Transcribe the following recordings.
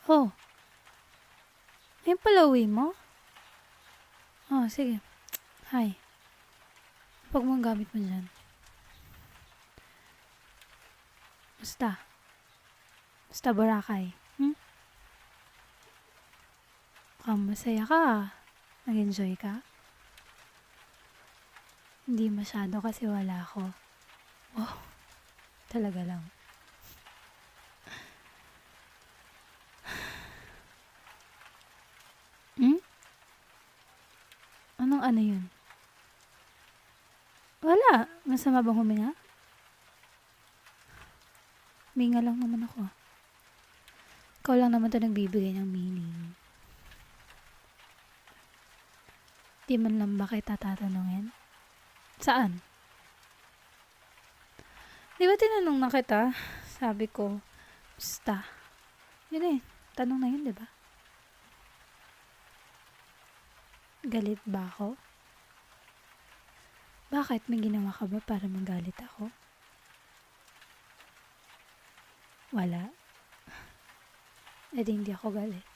Oh, ayun pala uwi mo? Oh, sige. Hi. Huwag mong gamit mo dyan. Basta. Basta Boracay. Mukhang masaya ka. Nag-enjoy ka? Hindi masyado kasi wala ako. Oh, talaga lang. Anong ano yun? Wala. Masama bang huminga? Huminga lang naman ako. Ikaw lang naman to nagbibigay ng meaning. Di man lang ba kita tatanungin? Saan? Di ba tinanong na kita? Sabi ko, basta. Yun eh. Tanong na yun, di ba? Galit ba ako? Bakit? May ginawa ka ba para magalit ako? Wala. Eh di hindi ako galit.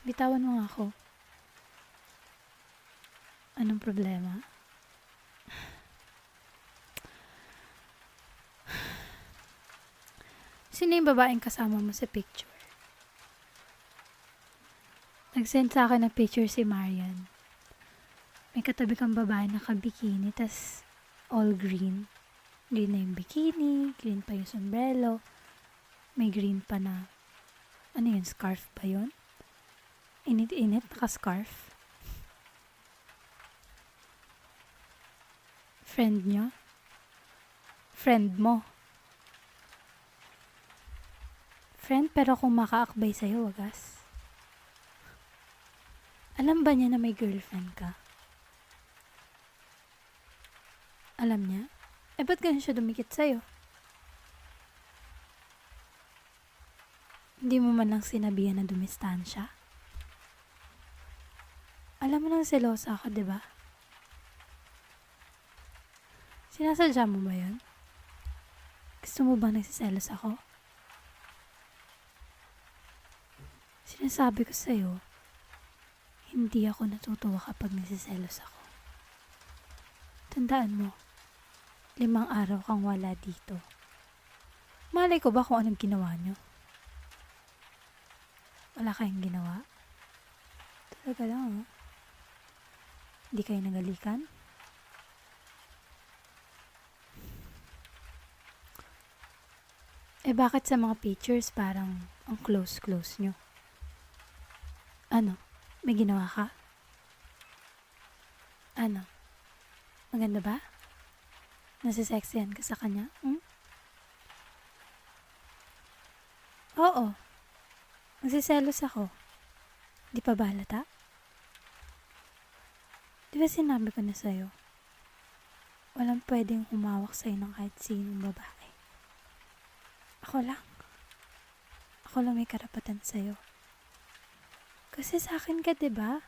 Bitawan mo nga ako. Anong problema? Sino yung babaeng kasama mo sa picture? Nag-send sa akin ng picture si Marian. May katabi kang babae naka-bikini, tas all green. Green na yung bikini, green pa yung sombrero. May green pa na, ano yun, scarf ba yun? Init-init, naka-scarf. Friend nyo? Friend mo? Friend pero kung makaakbay sa'yo, wagas. Alam ba niya na may girlfriend ka? Alam niya? Eh ba't ganun siya dumikit sa'yo? Hindi mo man lang sinabihan na dumistahan siya? Alam mo nang selosa ako, di ba? Sinasadya mo ba yun? Gusto mo bang nagsiselos ako? Sinasabi ko sa'yo, hindi ako natutuwa kapag nagsiselos ako. Tandaan mo, 5 araw kang wala dito. Malay ko ba kung anong ginawa nyo? Wala kayong ginawa? Talaga lang, Hindi kayo nagalikan? Eh bakit sa mga pictures parang ang close-close nyo? Ano? May ginawa ka? Ano? Maganda ba? Nasisexyan ka sa kanya? Oo. Nagsiselos ako. Di pa ba halata? Di ba sinabi ko na sa'yo? Walang pwedeng humawak sa'yo ng kahit sinong babae. Ako lang. Ako lang may karapatan sa'yo. Kasi sa akin ka, diba?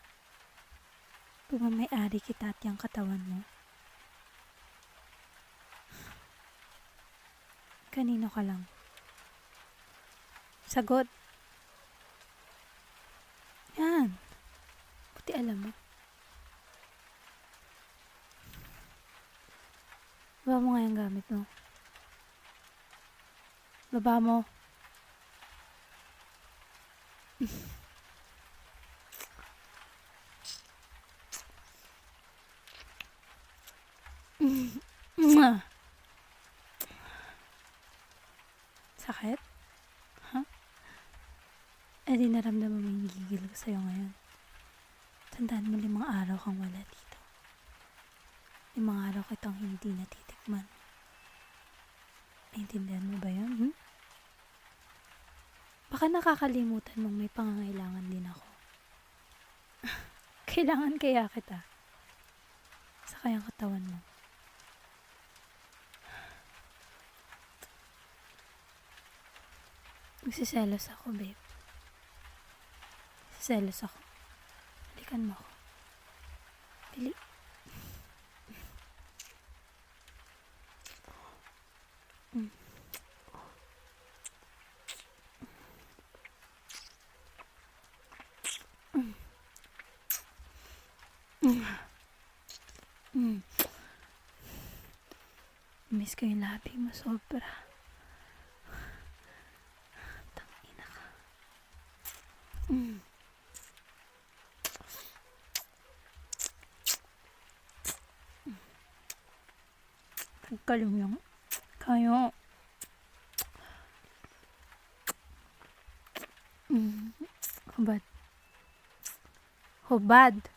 Pagmamayari kita at yung katawan mo. Kanino ka lang? Sagot. Yan. Buti alam mo. Baba mo nga yung gamit mo. Baba mo. Sakit? Huh? Eh di naramdaman mo yung gigil ko sa'yo ngayon. Tandaan mo 5 araw kang wala dito. 5 araw kitang hindi natitikman. Naintindihan mo ba yun? Baka nakakalimutan mong may pangangailangan din ako. Kailangan kaya kita. Sa kayang katawan mo. Magsiselos ako, babe. Magsiselos ako. Halikan mo ako. Bili. Mm. Miss ko yung labi mo sobra. Tangina ka. Pagkalim yung kayo. Hubad. Hubad.